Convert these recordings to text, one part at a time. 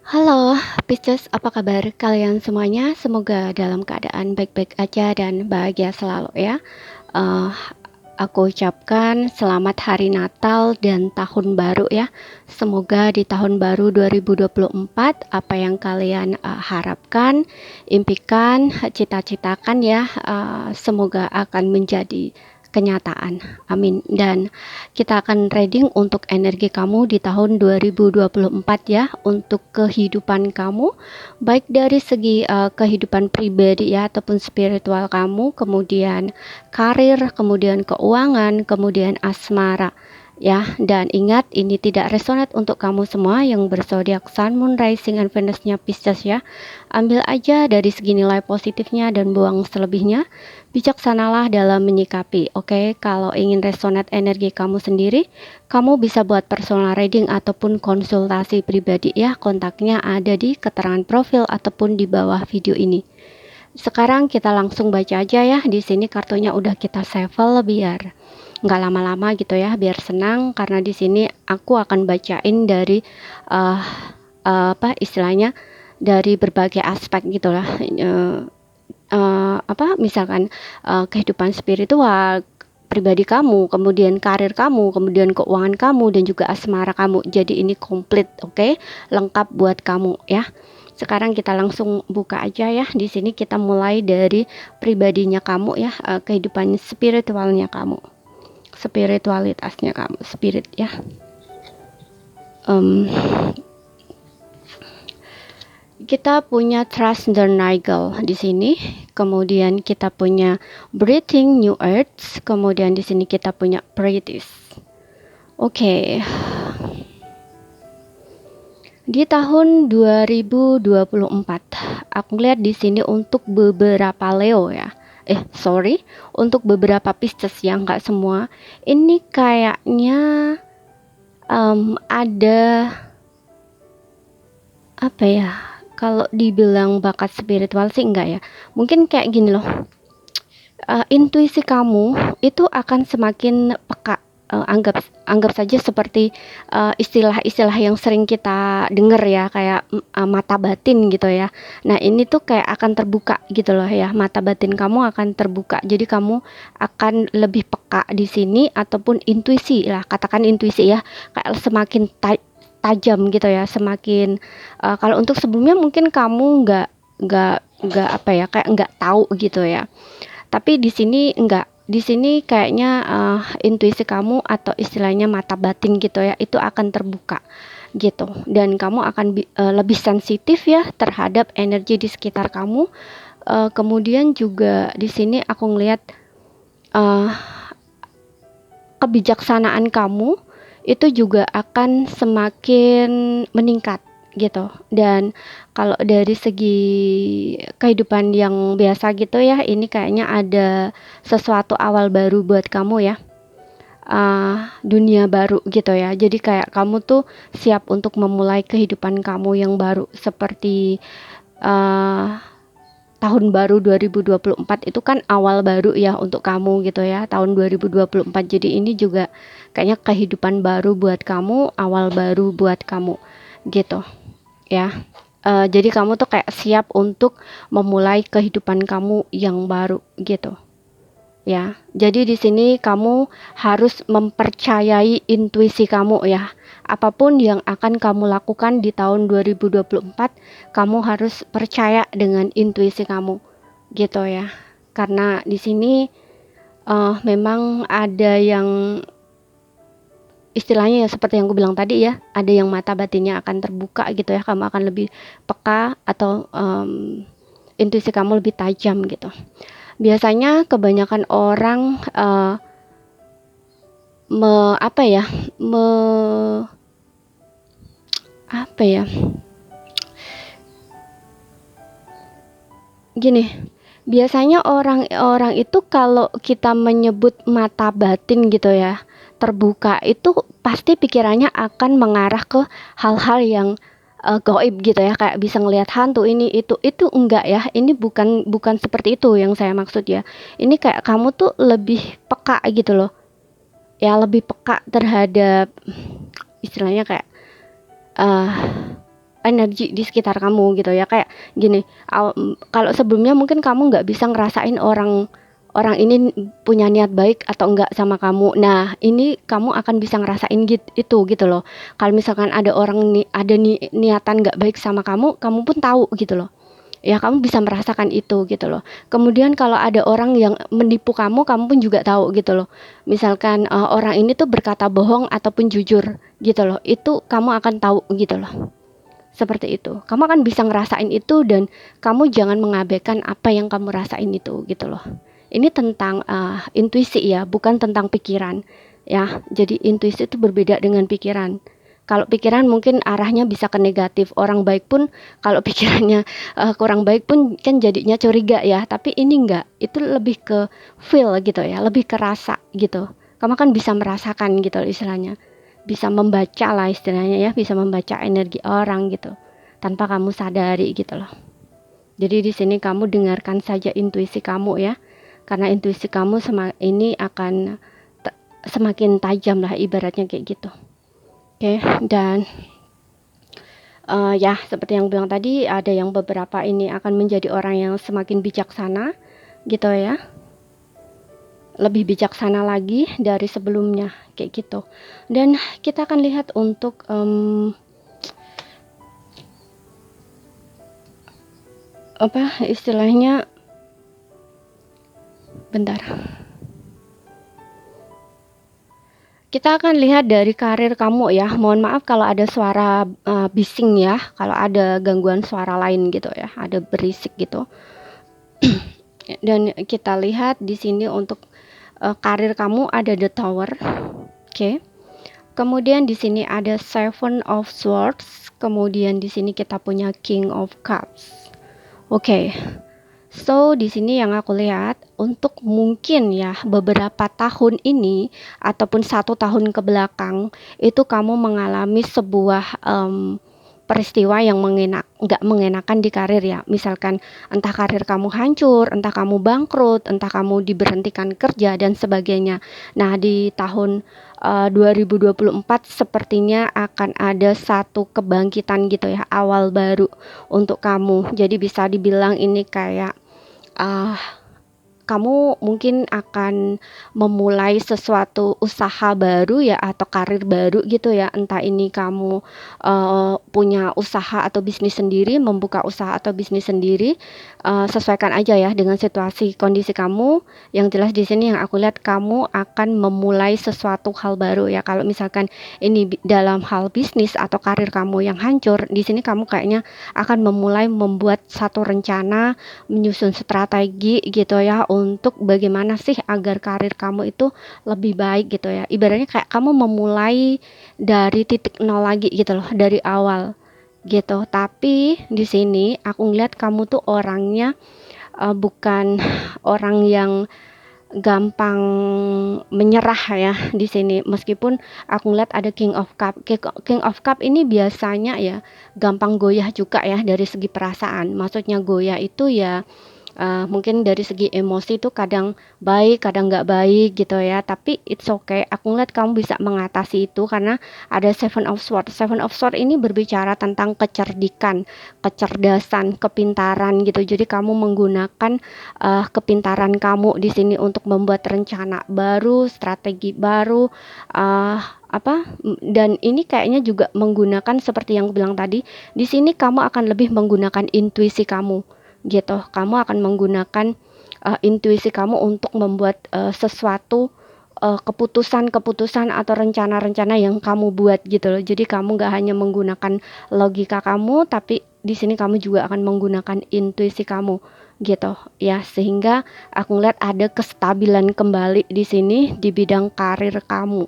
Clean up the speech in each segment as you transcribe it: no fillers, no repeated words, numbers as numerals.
Halo, Pisces, apa kabar kalian semuanya? Semoga dalam keadaan baik-baik aja dan bahagia selalu ya. Eh, aku ucapkan selamat hari Natal dan Tahun Baru ya. Semoga di Tahun Baru 2024 apa yang kalian harapkan, impikan, cita-citakan ya, semoga akan menjadi kenyataan. Amin. Dan kita akan reading untuk energi kamu di tahun 2024 ya, untuk kehidupan kamu baik dari segi kehidupan pribadi ya ataupun spiritual kamu, kemudian karir, kemudian keuangan, kemudian asmara ya. Dan ingat, ini tidak resonate untuk kamu semua yang berzodiak Sun, Moon, Rising, and Venus-nya Pisces ya. Ambil aja dari segi nilai positifnya dan buang selebihnya. Bijaksanalah dalam menyikapi. Oke, kalau ingin resonate energi kamu sendiri, kamu bisa buat personal reading ataupun konsultasi pribadi ya. Kontaknya ada di keterangan profil ataupun di bawah video ini. Sekarang kita langsung baca aja ya. Di sini kartunya udah kita shuffle biar nggak lama-lama gitu ya, biar senang. Karena di sini aku akan bacain dari uh, apa istilahnya, dari berbagai aspek gitulah. Misalkan kehidupan spiritual pribadi kamu, kemudian karir kamu, kemudian keuangan kamu, dan juga asmara kamu. Jadi ini komplit, oke? Lengkap buat kamu ya. Sekarang kita langsung buka aja ya. Di sini kita mulai dari pribadinya kamu ya, kehidupan spiritualnya kamu, spiritualitasnya kamu, spirit ya. Um, kita punya Trust the Nigel di sini, kemudian kita punya Breathing New Earth, kemudian di sini kita punya British. Oke. Di tahun 2024, aku lihat di sini untuk beberapa Leo ya. Untuk beberapa Pisces yang nggak semua. Ini kayaknya ada apa ya? Kalau dibilang bakat spiritual sih enggak ya. Mungkin kayak gini loh. Intuisi kamu itu akan semakin peka. Anggap saja seperti istilah-istilah yang sering kita dengar ya, kayak mata batin gitu ya. Nah, ini tuh kayak akan terbuka gitu loh ya. Mata batin kamu akan terbuka. Jadi kamu akan lebih peka di sini, ataupun intuisi lah, katakan intuisi ya, kayak semakin tajam gitu ya, semakin kalau untuk sebelumnya mungkin kamu nggak apa ya, kayak nggak tahu gitu ya, tapi di sini enggak, di sini kayaknya intuisi kamu atau istilahnya mata batin gitu ya, itu akan terbuka gitu, dan kamu akan lebih sensitif ya terhadap energi di sekitar kamu. Kemudian juga di sini aku ngelihat uh, kebijaksanaan kamu itu juga akan semakin meningkat gitu. Dan kalau dari segi kehidupan yang biasa gitu ya, ini kayaknya ada sesuatu awal baru buat kamu ya, dunia baru gitu ya. Jadi kayak kamu tuh siap untuk memulai kehidupan kamu yang baru, seperti uh, tahun baru 2024 itu kan awal baru ya untuk kamu gitu ya, tahun 2024. Jadi ini juga kayaknya kehidupan baru buat kamu, awal baru buat kamu gitu ya. Jadi kamu tuh kayak siap untuk memulai kehidupan kamu yang baru gitu ya. Jadi di sini kamu harus mempercayai intuisi kamu ya. Apapun yang akan kamu lakukan di tahun 2024, kamu harus percaya dengan intuisi kamu gitu ya. Karena di sini memang ada yang istilahnya ya seperti yang aku bilang tadi ya, ada yang mata batinnya akan terbuka gitu ya, kamu akan lebih peka, atau intuisi kamu lebih tajam gitu. Biasanya kebanyakan orang me apa ya me apa ya gini, biasanya orang-orang itu kalau kita menyebut mata batin gitu ya, terbuka, itu pasti pikirannya akan mengarah ke hal-hal yang gaib gitu ya, kayak bisa ngelihat hantu ini itu enggak ya, ini bukan bukan seperti itu yang saya maksud ya. Ini kayak kamu tuh lebih peka gitu loh ya, lebih peka terhadap istilahnya kayak uh, energi di sekitar kamu gitu ya. Kayak gini, kalau sebelumnya mungkin kamu nggak bisa ngerasain orang orang ini punya niat baik atau enggak sama kamu. Nah, ini kamu akan bisa ngerasain itu gitu loh. Kalau misalkan ada orang ada niatan nggak baik sama kamu, kamu pun tahu gitu loh. Ya, kamu bisa merasakan itu gitu loh. Kemudian kalau ada orang yang menipu kamu, kamu pun juga tahu gitu loh. Misalkan orang ini tuh berkata bohong ataupun jujur gitu loh. Itu kamu akan tahu gitu loh. Seperti itu. Kamu akan bisa ngerasain itu dan kamu jangan mengabaikan apa yang kamu rasain itu gitu loh. Ini tentang intuisi ya, bukan tentang pikiran ya. Jadi intuisi itu berbeda dengan pikiran. Kalau pikiran mungkin arahnya bisa ke negatif. Orang baik pun kalau pikirannya kurang baik pun kan jadinya curiga ya. Tapi ini enggak. Itu lebih ke feel gitu ya, lebih ke rasa gitu. Kamu kan bisa merasakan gitu istilahnya. Bisa membaca lah istilahnya ya, bisa membaca energi orang gitu tanpa kamu sadari gitu loh. Jadi di sini kamu dengarkan saja intuisi kamu ya, karena intuisi kamu ini akan semakin tajam lah ibaratnya kayak gitu. Oke, dan ya seperti yang bilang tadi, ada yang beberapa ini akan menjadi orang yang semakin bijaksana gitu ya, lebih bijaksana lagi dari sebelumnya kayak gitu. Dan kita akan lihat untuk apa istilahnya, bentar, kita akan lihat dari karir kamu ya. Mohon maaf kalau ada suara bising ya, kalau ada gangguan suara lain gitu ya, ada berisik gitu. Dan kita lihat di sini untuk karir kamu ada the tower. Oke. Kemudian di sini ada Seven of Swords, kemudian di sini kita punya King of Cups. Oke. So, di sini yang aku lihat untuk mungkin ya beberapa tahun ini ataupun 1 tahun ke belakang itu kamu mengalami sebuah peristiwa yang nggak mengenakan di karir ya. Misalkan entah karir kamu hancur, entah kamu bangkrut, entah kamu diberhentikan kerja dan sebagainya. Nah, di tahun 2024 sepertinya akan ada satu kebangkitan gitu ya, awal baru untuk kamu. Jadi bisa dibilang ini kayak kamu mungkin akan memulai sesuatu usaha baru ya atau karir baru gitu ya. Entah ini kamu punya usaha atau bisnis sendiri, membuka usaha atau bisnis sendiri, sesuaikan aja ya dengan situasi kondisi kamu. Yang jelas di sini yang aku lihat kamu akan memulai sesuatu hal baru ya. Kalau misalkan ini dalam hal bisnis atau karir kamu yang hancur, di sini kamu kayaknya akan memulai membuat satu rencana, menyusun strategi gitu ya untuk bagaimana sih agar karir kamu itu lebih baik gitu ya. Ibaratnya kayak kamu memulai dari titik nol lagi gitu loh, dari awal gitu. Tapi di sini aku ngeliat kamu tuh orangnya bukan orang yang gampang menyerah ya di sini. Meskipun aku ngeliat ada King of Cup. King of Cup ini biasanya ya gampang goyah juga ya dari segi perasaan. Maksudnya goyah itu ya mungkin dari segi emosi itu kadang baik, kadang nggak baik gitu ya. Tapi it's okay. Aku ngeliat kamu bisa mengatasi itu karena ada Seven of Swords. Seven of Swords ini berbicara tentang kecerdikan, kecerdasan, kepintaran gitu. Jadi kamu menggunakan kepintaran kamu di sini untuk membuat rencana baru, strategi baru, dan ini kayaknya juga menggunakan seperti yang aku bilang tadi. Di sini kamu akan lebih menggunakan intuisi kamu gitu. Kamu akan menggunakan intuisi kamu untuk membuat sesuatu keputusan-keputusan atau rencana-rencana yang kamu buat gitu loh. Jadi kamu gak hanya menggunakan logika kamu, tapi di sini kamu juga akan menggunakan intuisi kamu gitu ya, sehingga aku ngeliat ada kestabilan kembali di sini di bidang karir kamu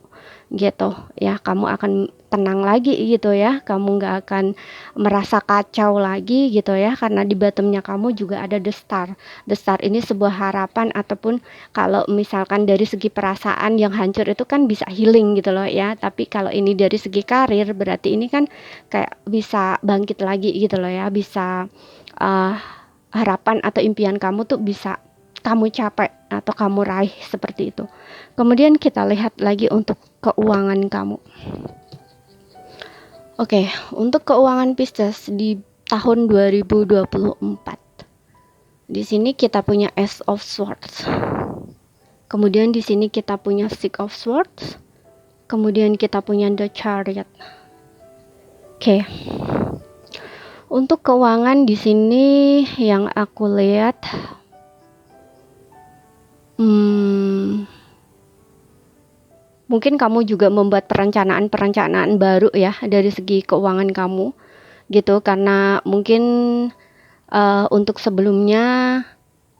gitu ya. Kamu akan tenang lagi gitu ya, kamu nggak akan merasa kacau lagi gitu ya, karena di bottomnya kamu juga ada the star. The star ini sebuah harapan, ataupun kalau misalkan dari segi perasaan yang hancur itu kan bisa healing gitu loh ya. Tapi kalau ini dari segi karir berarti ini kan kayak bisa bangkit lagi gitu loh ya, bisa harapan atau impian kamu tuh bisa kamu capai atau kamu raih seperti itu. Kemudian kita lihat lagi untuk keuangan kamu. Oke, untuk keuangan Pisces di tahun 2024. Di sini kita punya Ace of Swords. Kemudian di sini kita punya Six of Swords. Kemudian kita punya The Chariot. Oke. Untuk keuangan di sini yang aku lihat mungkin kamu juga membuat perencanaan baru ya dari segi keuangan kamu gitu, karena mungkin untuk sebelumnya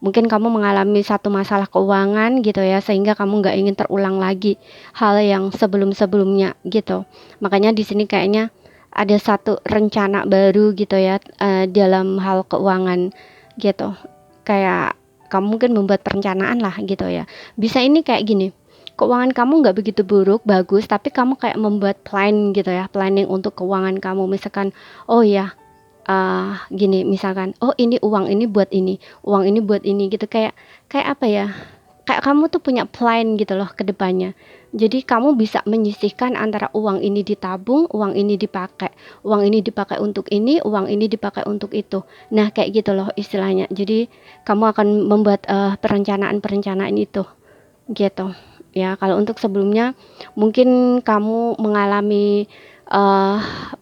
mungkin kamu mengalami satu masalah keuangan gitu ya, sehingga kamu nggak ingin terulang lagi hal yang sebelum-sebelumnya gitu. Makanya di sini kayaknya ada satu rencana baru gitu ya dalam hal keuangan gitu. Kayak kamu mungkin membuat perencanaan lah gitu ya. Bisa ini kayak gini, keuangan kamu nggak begitu buruk, bagus, tapi kamu kayak membuat plan gitu ya, planning untuk keuangan kamu. Misalkan, oh ya, gini, misalkan, oh ini uang ini buat ini, uang ini buat ini gitu, kayak apa ya? Kayak kamu tuh punya plan gitu loh ke depannya. Jadi kamu bisa menyisihkan antara uang ini ditabung, uang ini dipakai, uang ini dipakai untuk ini, uang ini dipakai untuk itu. Nah, kayak gitu loh istilahnya. Jadi kamu akan membuat perencanaan-perencanaan itu gitu. Ya, kalau untuk sebelumnya mungkin kamu mengalami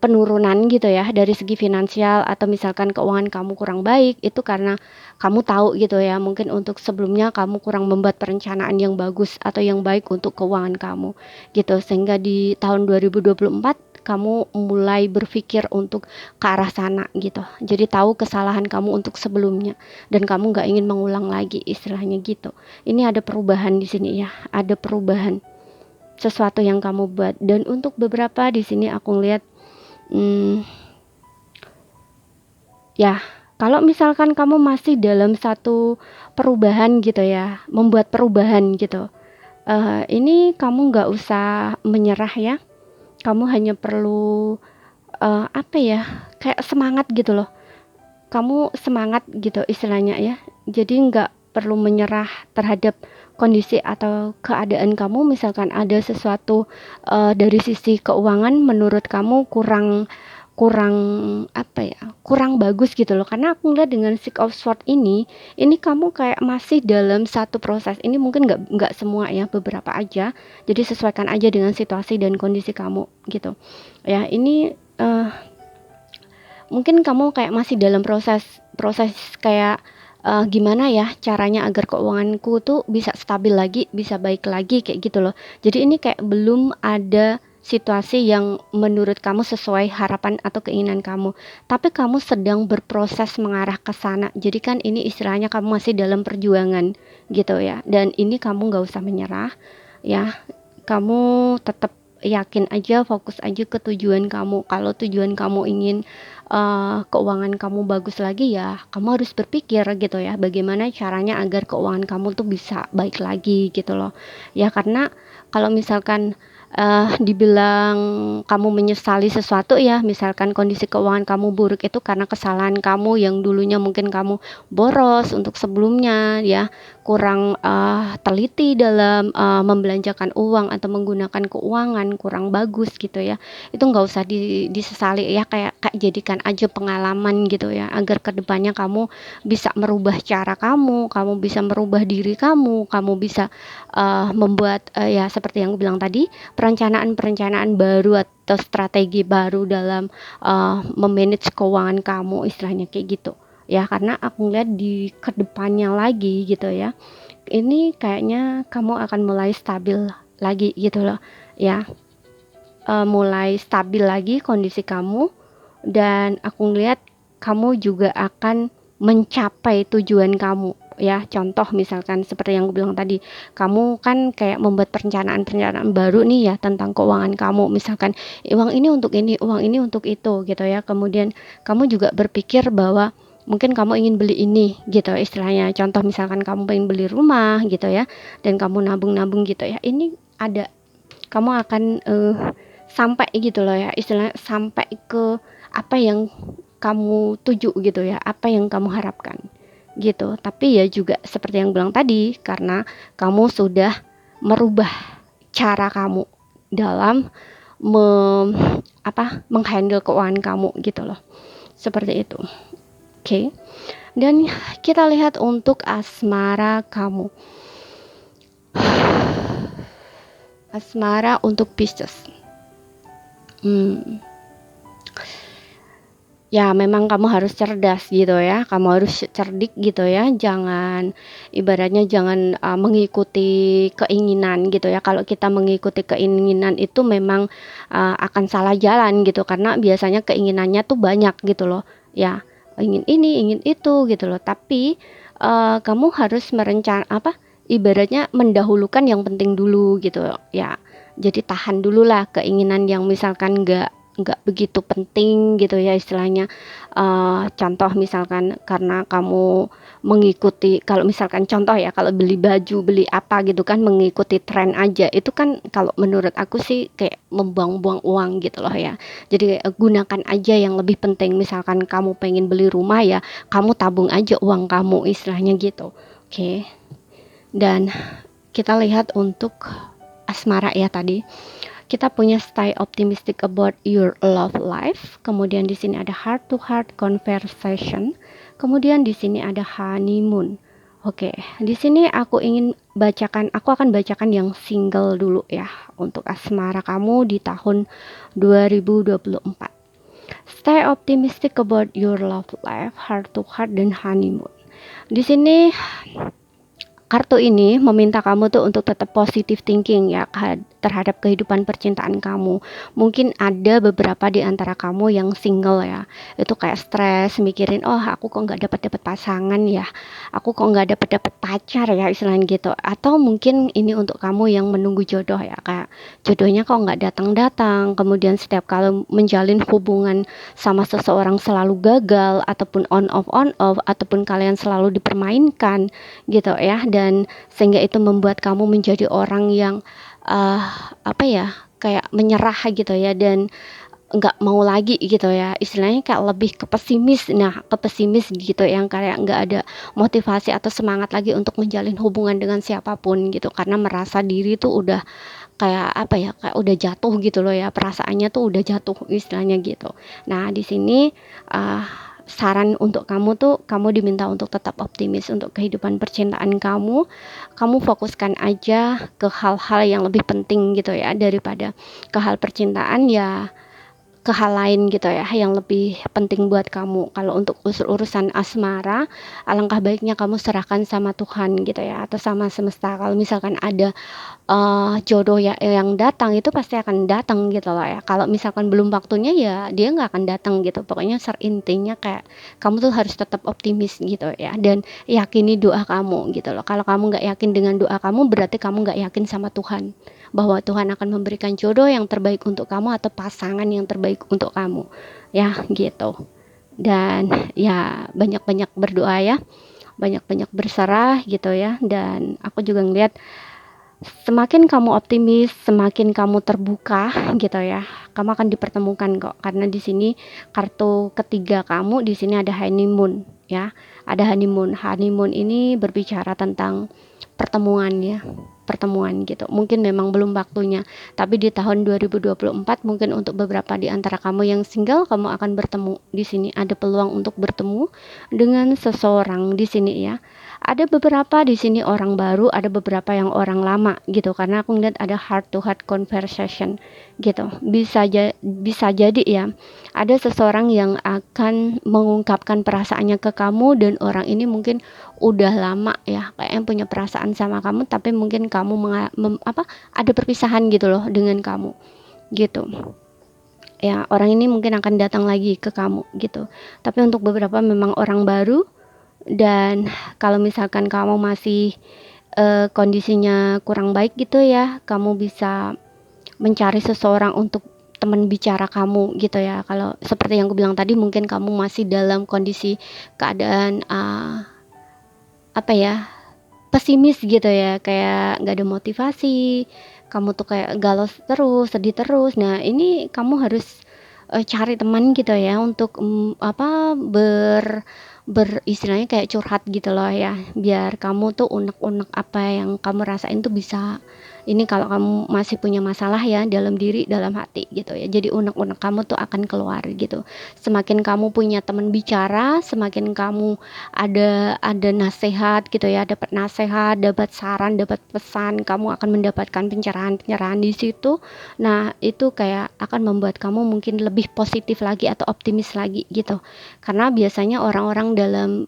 penurunan gitu ya dari segi finansial, atau misalkan keuangan kamu kurang baik, itu karena kamu tahu gitu ya, mungkin untuk sebelumnya kamu kurang membuat perencanaan yang bagus atau yang baik untuk keuangan kamu gitu, sehingga di tahun 2024 kamu mulai berpikir untuk ke arah sana gitu. Jadi tahu kesalahan kamu untuk sebelumnya dan kamu nggak ingin mengulang lagi istilahnya gitu. Ini ada perubahan di sini ya, ada perubahan sesuatu yang kamu buat. Dan untuk beberapa di sini aku lihat ya, kalau misalkan kamu masih dalam satu perubahan gitu ya, membuat perubahan gitu, ini kamu nggak usah menyerah ya. Kamu hanya perlu apa ya, kayak semangat gitu loh. Kamu semangat gitu istilahnya ya. Jadi nggak perlu menyerah terhadap kondisi atau keadaan kamu. Misalkan ada sesuatu dari sisi keuangan menurut kamu kurang kurang apa ya, kurang bagus gitu loh, karena aku ngeliat dengan Six of Swords ini kamu kayak masih dalam satu proses. Ini mungkin nggak semua ya, beberapa aja, jadi sesuaikan aja dengan situasi dan kondisi kamu gitu ya. Ini mungkin kamu kayak masih dalam proses proses kayak gimana ya caranya agar keuanganku tuh bisa stabil lagi, bisa baik lagi kayak gitu loh. Jadi ini kayak belum ada situasi yang menurut kamu sesuai harapan atau keinginan kamu, tapi kamu sedang berproses mengarah ke sana. Jadi kan ini istilahnya kamu masih dalam perjuangan gitu ya, dan ini kamu nggak usah menyerah ya. Kamu tetap yakin aja, fokus aja ke tujuan kamu. Kalau tujuan kamu ingin keuangan kamu bagus lagi, ya kamu harus berpikir gitu ya, bagaimana caranya agar keuangan kamu tuh bisa baik lagi gitu loh ya. Karena kalau misalkan dibilang kamu menyesali sesuatu ya, misalkan kondisi keuangan kamu buruk itu karena kesalahan kamu yang dulunya mungkin kamu boros untuk sebelumnya ya, kurang teliti dalam membelanjakan uang atau menggunakan keuangan kurang bagus gitu ya. Itu nggak usah disesali ya, kayak jadikan aja pengalaman gitu ya, agar kedepannya kamu bisa merubah cara kamu bisa merubah diri kamu bisa membuat ya seperti yang aku bilang tadi, perencanaan baru atau strategi baru dalam memanage keuangan kamu istilahnya kayak gitu ya. Karena aku ngeliat di kedepannya lagi gitu ya, ini kayaknya kamu akan mulai stabil lagi gitu loh ya. Mulai stabil lagi kondisi kamu, dan aku ngeliat kamu juga akan mencapai tujuan kamu ya. Contoh misalkan seperti yang aku bilang tadi, kamu kan kayak membuat perencanaan baru nih ya tentang keuangan kamu. Misalkan uang ini untuk ini, uang ini untuk itu gitu ya. Kemudian kamu juga berpikir bahwa mungkin kamu ingin beli ini gitu istilahnya. Contoh misalkan kamu pengen beli rumah gitu ya, dan kamu nabung-nabung gitu ya. Ini ada, kamu akan sampai gitu loh ya, istilahnya sampai ke apa yang kamu tuju gitu ya, apa yang kamu harapkan gitu. Tapi ya juga seperti yang bilang tadi, karena kamu sudah merubah cara kamu dalam menghandle keuangan kamu gitu loh. Seperti itu. Oke. Dan kita lihat untuk asmara kamu. Asmara untuk Pisces. Ya memang kamu harus cerdas gitu ya, kamu harus cerdik gitu ya, jangan ibaratnya jangan mengikuti keinginan gitu ya. Kalau kita mengikuti keinginan itu memang akan salah jalan gitu, karena biasanya keinginannya tuh banyak gitu loh ya, ingin ini ingin itu gitu loh. Tapi kamu harus ibaratnya mendahulukan yang penting dulu gitu ya. Jadi tahan dulu lah keinginan yang misalkan nggak begitu penting gitu ya istilahnya. Contoh misalkan karena kamu mengikuti, kalau misalkan contoh ya, kalau beli baju beli apa gitu kan mengikuti tren aja, itu kan kalau menurut aku sih kayak membuang-buang uang gitu loh ya. Jadi gunakan aja yang lebih penting. Misalkan kamu pengen beli rumah ya, kamu tabung aja uang kamu istilahnya gitu. Oke. Dan kita lihat untuk asmara ya tadi. Kita punya stay optimistic about your love life. Kemudian di sini ada heart to heart conversation. Kemudian di sini ada honeymoon. Oke, di sini aku akan bacakan yang single dulu ya untuk asmara kamu di tahun 2024. Stay optimistic about your love life, heart to heart dan honeymoon. Di sini kartu ini meminta kamu tuh untuk tetap positive thinking ya terhadap kehidupan percintaan kamu. Mungkin ada beberapa di antara kamu yang single ya, itu kayak stres mikirin, oh aku kok nggak dapat pasangan ya, aku kok nggak dapat pacar ya istilahnya gitu. Atau mungkin ini untuk kamu yang menunggu jodoh ya, kayak jodohnya kok nggak datang-datang, kemudian setiap kali menjalin hubungan sama seseorang selalu gagal, ataupun on off, ataupun kalian selalu dipermainkan gitu ya. Dan sehingga itu membuat kamu menjadi orang yang kayak menyerah gitu ya, dan nggak mau lagi gitu ya, istilahnya kayak lebih ke pesimis gitu, yang kayak nggak ada motivasi atau semangat lagi untuk menjalin hubungan dengan siapapun gitu, karena merasa diri tuh udah kayak kayak udah jatuh gitu loh ya, perasaannya tuh udah jatuh istilahnya gitu. Nah di sini saran untuk kamu tuh, kamu diminta untuk tetap optimis untuk kehidupan percintaan kamu. Kamu fokuskan aja ke hal-hal yang lebih penting gitu ya, daripada ke hal percintaan ya, ke hal lain gitu ya yang lebih penting buat kamu. Kalau untuk urusan asmara, alangkah baiknya kamu serahkan sama Tuhan gitu ya, atau sama semesta. Kalau misalkan ada jodoh ya yang datang, itu pasti akan datang gitu loh ya. Kalau misalkan belum waktunya ya dia nggak akan datang gitu. Pokoknya intinya kayak kamu tuh harus tetap optimis gitu ya, dan yakini doa kamu gitu loh. Kalau kamu nggak yakin dengan doa kamu, berarti kamu nggak yakin sama Tuhan, bahwa Tuhan akan memberikan jodoh yang terbaik untuk kamu atau pasangan yang terbaik untuk kamu ya gitu. Dan ya banyak-banyak berdoa ya, banyak-banyak berserah gitu ya. Dan aku juga ngeliat semakin kamu optimis, semakin kamu terbuka gitu ya, kamu akan dipertemukan kok. Karena di sini kartu ketiga kamu di sini ada honeymoon ya, ada honeymoon. Honeymoon ini berbicara tentang pertemuan gitu. Mungkin memang belum waktunya, tapi di tahun 2024 mungkin untuk beberapa di antara kamu yang single, kamu akan bertemu. Di sini ada peluang untuk bertemu dengan seseorang di sini ya. Ada beberapa di sini orang baru, ada beberapa yang orang lama gitu, karena aku ngeliat ada heart to heart conversation gitu. Bisa jadi ya, ada seseorang yang akan mengungkapkan perasaannya ke kamu, dan orang ini mungkin udah lama ya kayak yang punya perasaan sama kamu, tapi mungkin kamu ada perpisahan gitu loh dengan kamu gitu ya. Orang ini mungkin akan datang lagi ke kamu gitu. Tapi untuk beberapa memang orang baru. Dan kalau misalkan kamu masih kondisinya kurang baik gitu ya, kamu bisa mencari seseorang untuk teman bicara kamu gitu ya. Kalau seperti yang aku bilang tadi, mungkin kamu masih dalam kondisi keadaan pesimis gitu ya, kayak nggak ada motivasi, kamu tuh kayak galau terus, sedih terus. Nah ini kamu harus cari teman gitu ya, untuk istilahnya kayak curhat gitu loh ya, biar kamu tuh unek-unek apa yang kamu rasain tuh bisa Ini kalau kamu masih punya masalah ya dalam diri, dalam hati gitu ya. Jadi unek-unek kamu tuh akan keluar gitu. Semakin kamu punya teman bicara, semakin kamu ada nasihat gitu ya, dapat nasihat, dapat saran, dapat pesan, kamu akan mendapatkan pencerahan-pencerahan di situ. Nah, itu kayak akan membuat kamu mungkin lebih positif lagi atau optimis lagi gitu. Karena biasanya orang-orang dalam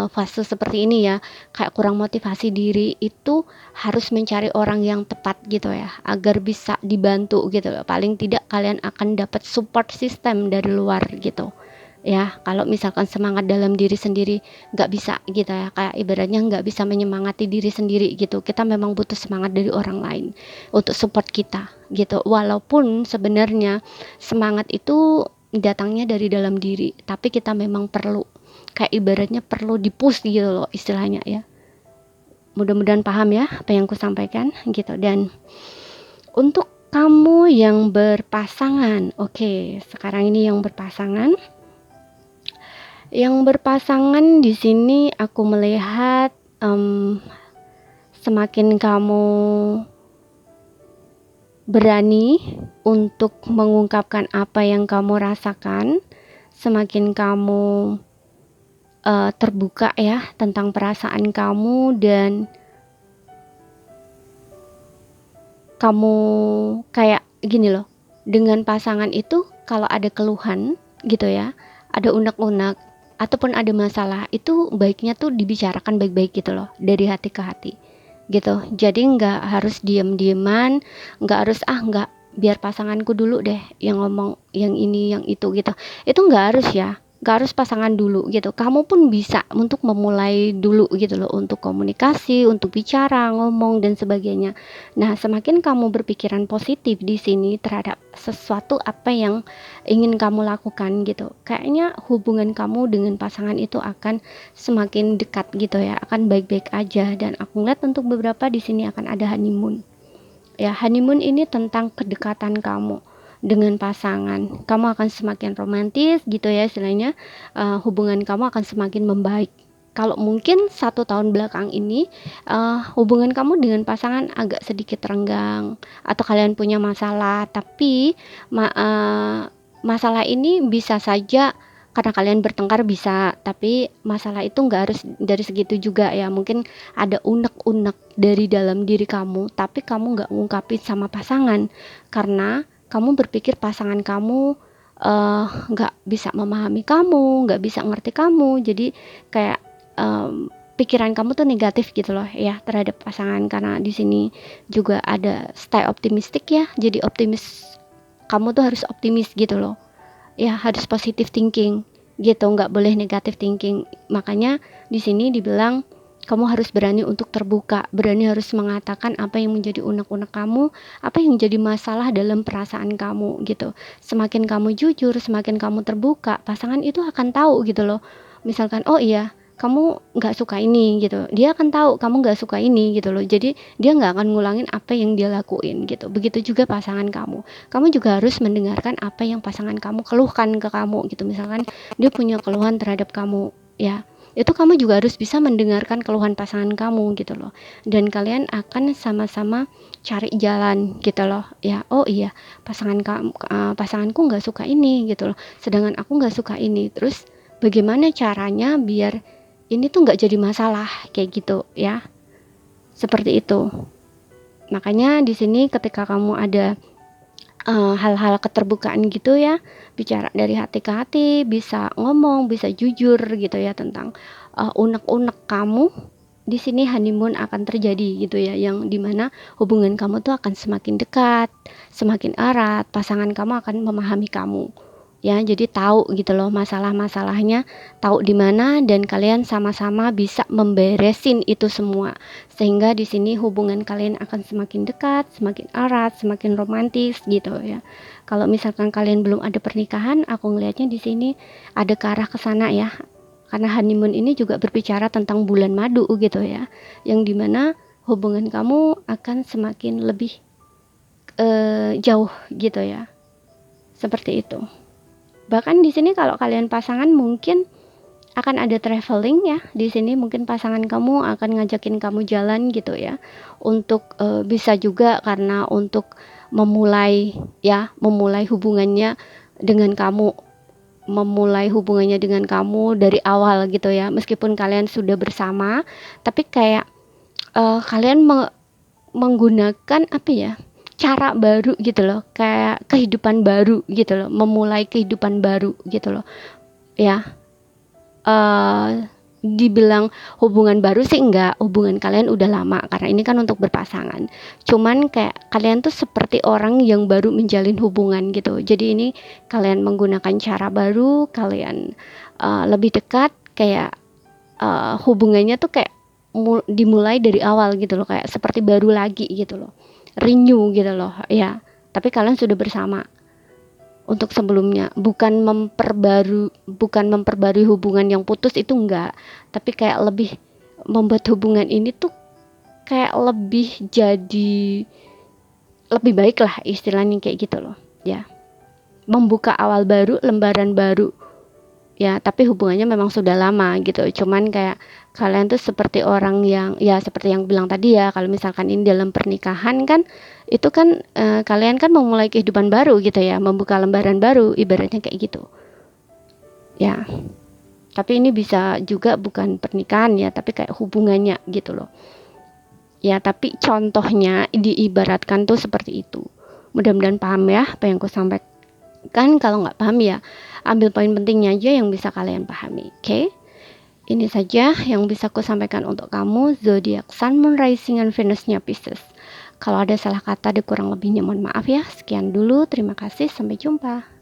fase seperti ini ya, kayak kurang motivasi diri itu harus mencari orang yang tepat gitu ya, agar bisa dibantu gitu loh. Paling tidak kalian akan dapat support system dari luar gitu ya. Kalau misalkan semangat dalam diri sendiri nggak bisa gitu ya, kayak ibaratnya nggak bisa menyemangati diri sendiri gitu, kita memang butuh semangat dari orang lain untuk support kita gitu. Walaupun sebenarnya semangat itu datangnya dari dalam diri, tapi kita memang perlu, kayak ibaratnya perlu dipush gitu loh istilahnya ya. Mudah-mudahan paham ya apa yang aku sampaikan gitu. Dan untuk kamu yang berpasangan, oke, sekarang ini yang berpasangan. Yang berpasangan di sini aku melihat semakin kamu berani untuk mengungkapkan apa yang kamu rasakan, semakin kamu terbuka ya tentang perasaan kamu, dan kamu kayak gini loh, dengan pasangan itu kalau ada keluhan gitu ya, ada unek-unek ataupun ada masalah, itu baiknya tuh dibicarakan baik-baik gitu loh, dari hati ke hati gitu. Jadi nggak harus diem-dieman, nggak harus nggak, biar pasanganku dulu deh yang ngomong yang ini yang itu nggak harus ya, nggak harus pasangan dulu gitu. Kamu pun bisa untuk memulai dulu gitu loh, untuk komunikasi, untuk bicara, ngomong dan sebagainya. Nah, semakin kamu berpikiran positif di sini terhadap sesuatu apa yang ingin kamu lakukan gitu, kayaknya hubungan kamu dengan pasangan itu akan semakin dekat gitu ya, akan baik-baik aja. Dan aku ngeliat untuk beberapa di sini akan ada honeymoon. Ya, honeymoon ini tentang kedekatan kamu dengan pasangan. Kamu akan semakin romantis gitu ya istilahnya. Hubungan kamu akan semakin membaik. Kalau mungkin 1 tahun belakang ini hubungan kamu dengan pasangan agak sedikit renggang, atau kalian punya masalah, tapi masalah ini bisa saja karena kalian bertengkar bisa, tapi masalah itu nggak harus dari segitu juga ya. Mungkin ada unek-unek dari dalam diri kamu, tapi kamu nggak ngungkapin sama pasangan karena kamu berpikir pasangan kamu nggak bisa memahami kamu, nggak bisa ngerti kamu. Jadi kayak pikiran kamu tuh negatif gitu loh ya terhadap pasangan. Karena di sini juga ada stay optimistik ya, jadi optimis, kamu tuh harus optimis gitu loh ya, harus positive thinking gitu, nggak boleh negative thinking. Makanya di sini dibilang kamu harus berani untuk terbuka, berani harus mengatakan apa yang menjadi unek-unek kamu, apa yang jadi masalah dalam perasaan kamu gitu. Semakin kamu jujur, semakin kamu terbuka, pasangan itu akan tahu gitu loh. Misalkan, oh iya, kamu nggak suka ini gitu, dia akan tahu kamu nggak suka ini gitu loh. Jadi dia nggak akan ngulangin apa yang dia lakuin gitu. Begitu juga pasangan kamu juga harus mendengarkan apa yang pasangan kamu keluhkan ke kamu gitu. Misalkan dia punya keluhan terhadap kamu ya, itu kamu juga harus bisa mendengarkan keluhan pasangan kamu gitu loh. Dan kalian akan sama-sama cari jalan gitu loh ya. Oh iya, pasanganku nggak suka ini gitu loh, sedangkan aku nggak suka ini. Terus bagaimana caranya biar ini tuh nggak jadi masalah kayak gitu ya, seperti itu. Makanya di sini ketika kamu ada hal-hal keterbukaan gitu ya, bicara dari hati ke hati, bisa ngomong, bisa jujur gitu ya tentang unek-unek kamu, di sini honeymoon akan terjadi gitu ya, yang dimana hubungan kamu tuh akan semakin dekat, semakin erat, pasangan kamu akan memahami kamu ya. Jadi tahu gitu loh masalah-masalahnya, tahu di mana, dan kalian sama-sama bisa memberesin itu semua, sehingga di sini hubungan kalian akan semakin dekat, semakin erat, semakin romantis gitu ya. Kalau misalkan kalian belum ada pernikahan, aku ngelihatnya di sini ada ke arah kesana ya, karena honeymoon ini juga berbicara tentang bulan madu gitu ya, yang dimana hubungan kamu akan semakin lebih jauh gitu ya, seperti itu. Bahkan di sini kalau kalian pasangan mungkin akan ada traveling ya di sini, mungkin pasangan kamu akan ngajakin kamu jalan gitu ya, untuk bisa juga karena untuk memulai hubungannya dengan kamu, dari awal gitu ya, meskipun kalian sudah bersama, tapi kayak kalian menggunakan apa ya, cara baru gitu loh, kayak kehidupan baru gitu loh, memulai kehidupan baru gitu loh ya. Dibilang hubungan baru sih enggak, hubungan kalian udah lama karena ini kan untuk berpasangan, cuman kayak kalian tuh seperti orang yang baru menjalin hubungan gitu. Jadi ini kalian menggunakan cara baru, kalian lebih dekat, kayak hubungannya tuh kayak dimulai dari awal gitu loh, kayak seperti baru lagi gitu loh, renew gitu loh ya, tapi kalian sudah bersama untuk sebelumnya, bukan memperbarui hubungan yang putus, itu enggak, tapi kayak lebih membuat hubungan ini tuh kayak lebih baik lah istilahnya, kayak gitu loh ya, membuka awal baru, lembaran baru ya, tapi hubungannya memang sudah lama gitu, cuman kayak kalian tuh seperti orang yang ya, seperti yang bilang tadi ya, kalau misalkan ini dalam pernikahan kan, itu kan kalian kan memulai kehidupan baru gitu ya, membuka lembaran baru, ibaratnya kayak gitu ya. Tapi ini bisa juga bukan pernikahan ya, tapi kayak hubungannya gitu loh ya, tapi contohnya diibaratkan tuh seperti itu. Mudah-mudahan paham ya apa yang aku sampaikan. Kalau nggak paham ya ambil poin pentingnya aja yang bisa kalian pahami. Oke? Ini saja yang bisa aku sampaikan untuk kamu, zodiak Sun, Moon, Rising, and Venus-nya Pisces. Kalau ada salah kata, kurang lebihnya mohon maaf ya. Sekian dulu, terima kasih, sampai jumpa.